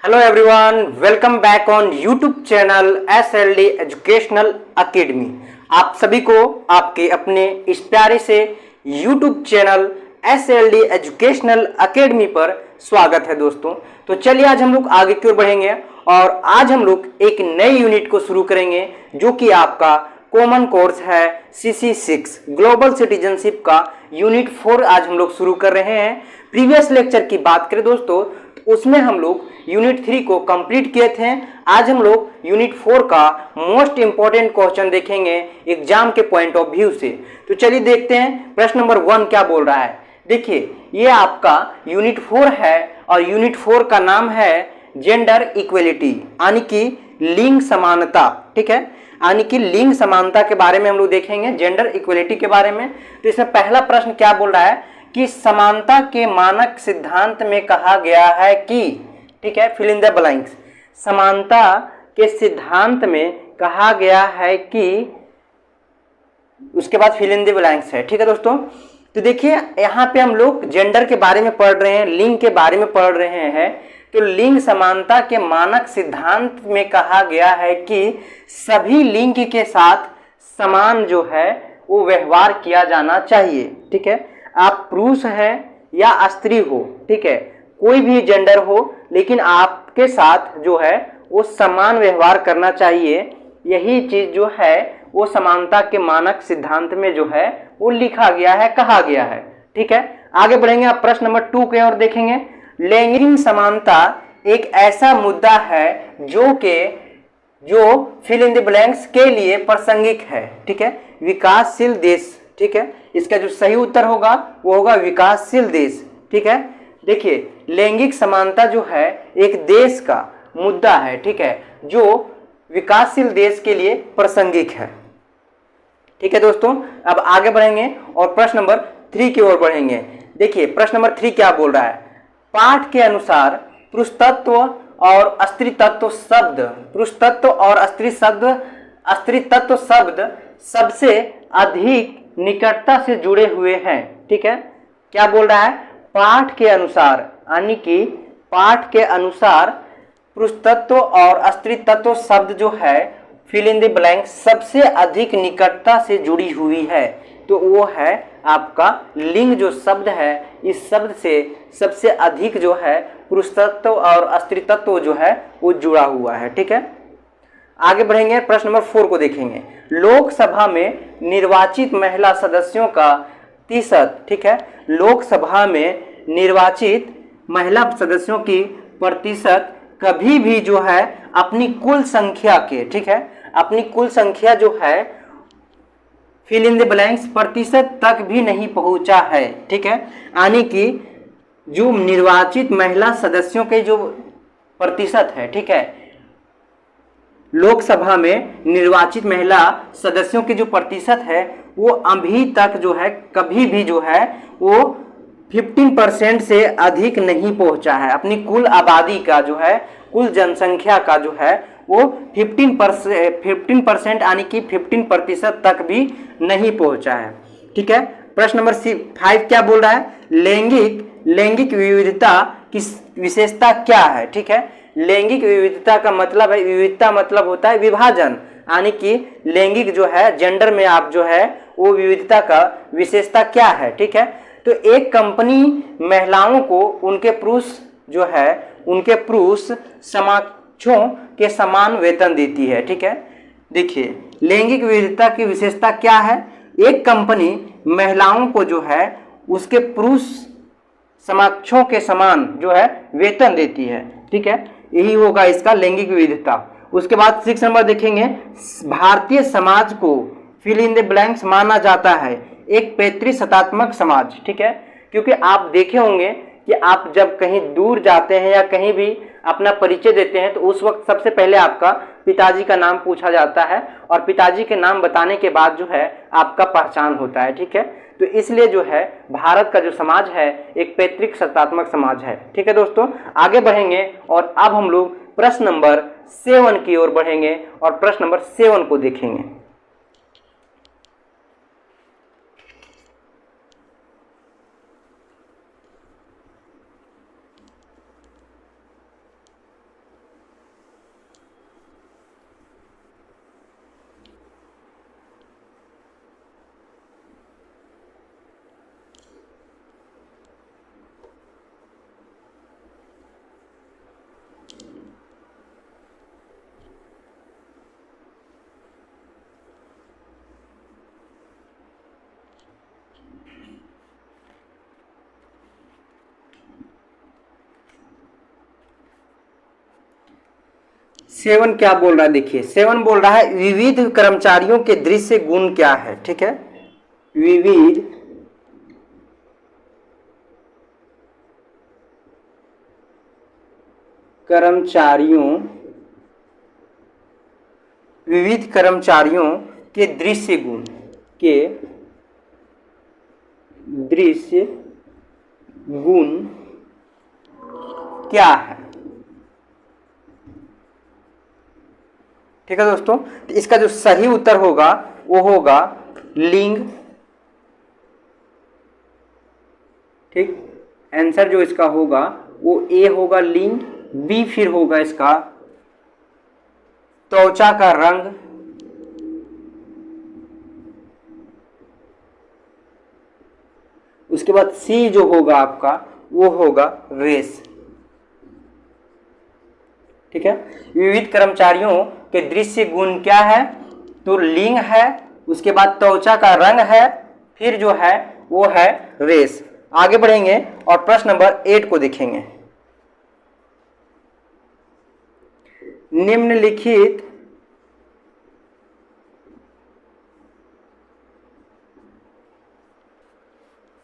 Hello everyone, welcome back on YouTube channel SLD educational academy. आप सभी को आपके अपने इस प्यारे से YouTube channel SLD educational academy पर स्वागत है दोस्तों। तो चलिए आज हम लोग आगे की ओर बढ़ेंगे और आज हम लोग एक नई यूनिट को शुरू करेंगे जो कि आपका कॉमन कोर्स है CC6 ग्लोबल सिटीजनशिप का यूनिट 4 आज हम लोग शुरू कर रहे हैं। प्रीवियस लेक्चर की बात करें दोस्तों तो उसमें हम लोग यूनिट 3 को कंप्लीट किए थे। आज हम लोग यूनिट 4 का मोस्ट इंपॉर्टेंट क्वेश्चन देखेंगे एग्जाम के पॉइंट ऑफ व्यू से। तो चलिए देखते हैं प्रश्न नंबर 1 क्या बोल रहा है। देखिए ये आपका यूनिट 4 है और यूनिट 4 का नाम है जेंडर इक्वेलिटी यानी कि लिंग समानता। ठीक है, यानी कि लिंग समानता के बारे में हम लोग देखेंगे, जेंडर इक्वेलिटी के बारे में। तो इसमें पहला प्रश्न क्या बोल रहा है कि समानता के मानक सिद्धांत में कहा गया है कि, ठीक है, फिल इन द ब्लैंक्स। समानता के सिद्धांत में कहा गया है कि, उसके बाद फिल इन द ब्लैंक्स है। ठीक है दोस्तों, तो देखिए यहाँ पे हम लोग जेंडर के बारे में पढ़ रहे हैं, लिंग के बारे में पढ़ रहे हैं। तो लिंग समानता के मानक सिद्धांत में कहा गया है कि सभी लिंग के साथ समान जो है वो व्यवहार किया जाना चाहिए। ठीक है, आप पुरुष हैं या स्त्री हो, ठीक है, कोई भी जेंडर हो, लेकिन आपके साथ जो है वो समान व्यवहार करना चाहिए। यही चीज जो है वो समानता के मानक सिद्धांत में जो है वो लिखा गया है, कहा गया है। ठीक है, आगे बढ़ेंगे। आप प्रश्न नंबर 2 के और देखेंगे। लैंगिक समानता एक ऐसा मुद्दा है जो फिल इन द ब्लैंक्स के लिए प्रासंगिक है। ठीक है, विकासशील देश। ठीक है, इसका जो सही उत्तर होगा वो होगा विकासशील देश। ठीक है, देखिए लैंगिक समानता जो है एक देश का मुद्दा है, ठीक है, जो विकासशील देश के लिए प्रासंगिक है। ठीक है दोस्तों, अब आगे बढ़ेंगे और प्रश्न नंबर 3 की ओर बढ़ेंगे। देखिए प्रश्न नंबर 3 क्या बोल रहा है। पाठ के अनुसार पुरुषत्व और स्त्रीत्व शब्द, पुरुषत्व और स्त्रीत्व शब्द सबसे अधिक निकटता से जुड़े हुए हैं। ठीक है, क्या बोल रहा है, पाठ के अनुसार, यानी कि पाठ के अनुसार पुरुषत्व और स्त्रीत्व शब्द जो है फिल इन द ब्लैंक सबसे अधिक निकटता से जुड़ी हुई है। तो वो है आपका लिंग जो शब्द है, इस शब्द से सबसे अधिक जो है पुरुषत्व और स्त्रीत्व जो है वो जुड़ा हुआ है। ठीक है, आगे बढ़ेंगे। प्रश्न नंबर 4 को देखेंगे। लोकसभा में निर्वाचित महिला सदस्यों का प्रतिशत, ठीक है, लोकसभा में निर्वाचित महिला सदस्यों की प्रतिशत कभी भी जो है अपनी कुल संख्या के, ठीक है, अपनी कुल संख्या जो है फिल इन द ब्लैंक्स प्रतिशत तक भी नहीं पहुंचा है। ठीक है, यानी कि जो निर्वाचित महिला सदस्यों के जो प्रतिशत है, ठीक है, लोकसभा में निर्वाचित महिला सदस्यों के जो प्रतिशत है वो अभी तक जो है कभी भी जो है वो 15% से अधिक नहीं पहुंचा है। अपनी कुल आबादी का जो है, कुल जनसंख्या का जो है वो 15% यानी कि 15% तक भी नहीं पहुंचा है। ठीक है, प्रश्न नंबर 5 क्या बोल रहा है। लैंगिक विविधता की विशेषता क्या है। ठीक है, लैंगिक विविधता का मतलब है, विविधता मतलब होता है विभाजन, यानी कि लैंगिक जो है जेंडर में आप जो है वो विविधता का विशेषता क्या है। ठीक है, तो एक कंपनी महिलाओं को उनके पुरुष जो है उनके पुरुष समकक्षों के समान वेतन देती है। ठीक है, देखिए लैंगिक विविधता की विशेषता क्या है। एक कंपनी महिलाओं को जो है उसके पुरुष समकक्षों के समान जो है वेतन देती है। ठीक है, यही होगा इसका लैंगिक विविधता। उसके बाद 6 नंबर देखेंगे। भारतीय समाज को फिल इन द ब्लैंक्स माना जाता है एक पितृसत्तात्मक समाज। ठीक है, क्योंकि आप देखे होंगे कि आप जब कहीं दूर जाते हैं या कहीं भी अपना परिचय देते हैं तो उस वक्त सबसे पहले आपका पिताजी का नाम पूछा जाता है और पिताजी के नाम बताने के बाद जो है आपका पहचान होता है। ठीक है, तो इसलिए जो है भारत का जो समाज है एक पैतृक सत्तात्मक समाज है। ठीक है दोस्तों, आगे बढ़ेंगे और अब हम लोग प्रश्न नंबर 7 की ओर बढ़ेंगे और प्रश्न नंबर 7 को देखेंगे। 7 क्या बोल रहा है, देखिए 7 बोल रहा है विविध कर्मचारियों के दृश्य गुण क्या है। ठीक है, विविध कर्मचारियों के दृश्य गुण क्या है। ठीक है दोस्तों, तो इसका जो सही उत्तर होगा वो होगा लिंग। ठीक, आंसर जो इसका होगा वो ए होगा लिंग, बी फिर होगा इसका त्वचा का रंग, उसके बाद सी जो होगा आपका वो होगा रेस। ठीक है, विविध कर्मचारियों के दृश्य गुण क्या है, तो लिंग है, उसके बाद त्वचा का रंग है, फिर जो है वो है रेस। आगे बढ़ेंगे और प्रश्न नंबर 8 को देखेंगे। निम्नलिखित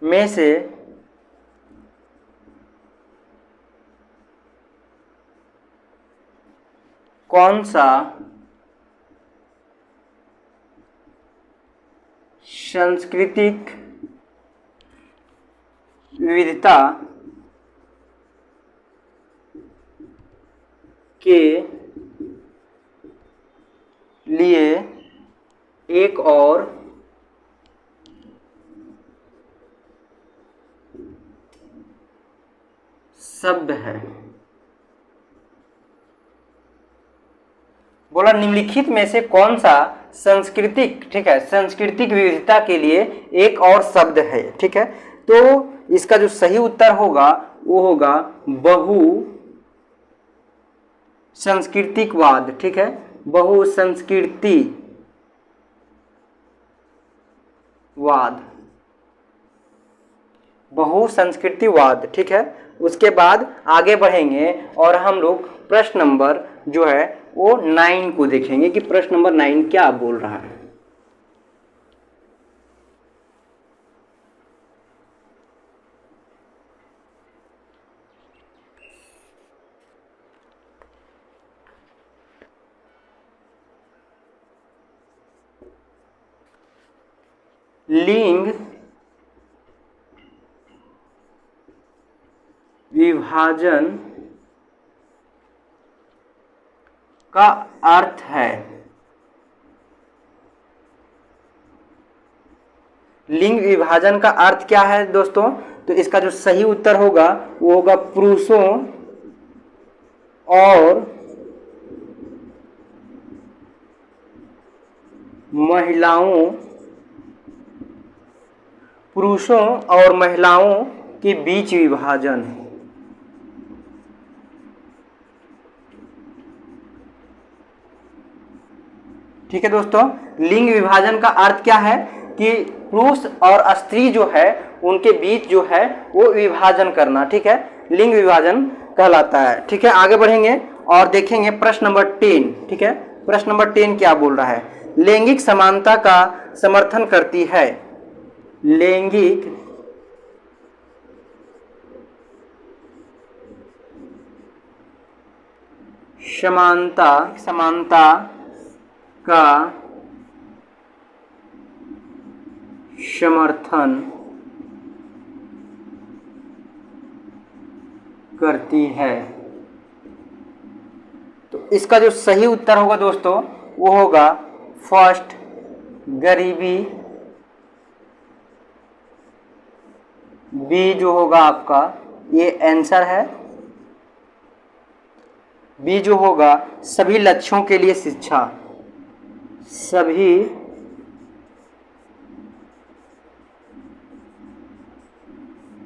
में से कौन सा सांस्कृतिक विविधता के लिए एक और शब्द है। बोला निम्नलिखित में से कौन सा सांस्कृतिक, ठीक है, सांस्कृतिक विविधता के लिए एक और शब्द है। ठीक है, तो इसका जो सही उत्तर होगा वो होगा बहु सांस्कृतिकवाद। ठीक है, बहुसंस्कृतिवाद। ठीक है, उसके बाद आगे बढ़ेंगे और हम लोग प्रश्न नंबर जो है वो 9 को देखेंगे कि प्रश्न नंबर 9 क्या बोल रहा है। लिंग विभाजन का अर्थ है, लिंग विभाजन का अर्थ क्या है दोस्तों, तो इसका जो सही उत्तर होगा वो होगा पुरुषों और महिलाओं के बीच विभाजन। ठीक है दोस्तों, लिंग विभाजन का अर्थ क्या है कि पुरुष और स्त्री जो है उनके बीच जो है वो विभाजन करना। ठीक है, लिंग विभाजन कहलाता है। ठीक है, आगे बढ़ेंगे और देखेंगे प्रश्न नंबर 10। ठीक है, प्रश्न नंबर 10 क्या बोल रहा है, लैंगिक समानता का समर्थन करती है। लैंगिक समानता का समर्थन करती है। तो इसका जो सही उत्तर होगा दोस्तों वो होगा फर्स्ट गरीबी, बी जो होगा आपका ये आंसर है, बी जो होगा सभी लक्ष्यों के लिए शिक्षा, सभी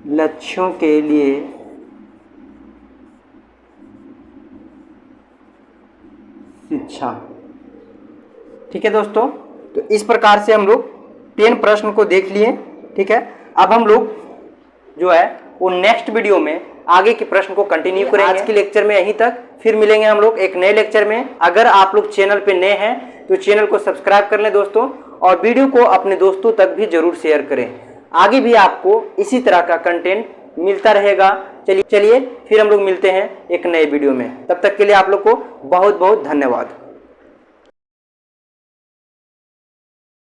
लक्ष्यों के लिए शिक्षा। ठीक है दोस्तों, तो इस प्रकार से हम लोग 10 प्रश्न को देख लिए। ठीक है, अब हम लोग जो है वो नेक्स्ट वीडियो में आगे के प्रश्न को कंटिन्यू करेंगे। आज के लेक्चर में यहीं तक, फिर मिलेंगे हम लोग एक नए लेक्चर में। अगर आप लोग चैनल पे नए हैं तो चैनल को सब्सक्राइब कर लें दोस्तों, और वीडियो को अपने दोस्तों तक भी जरूर शेयर करें। आगे भी आपको इसी तरह का कंटेंट मिलता रहेगा। चलिए फिर हम लोग मिलते हैं एक नए वीडियो में। तब तक के लिए आप लोग को बहुत बहुत धन्यवाद।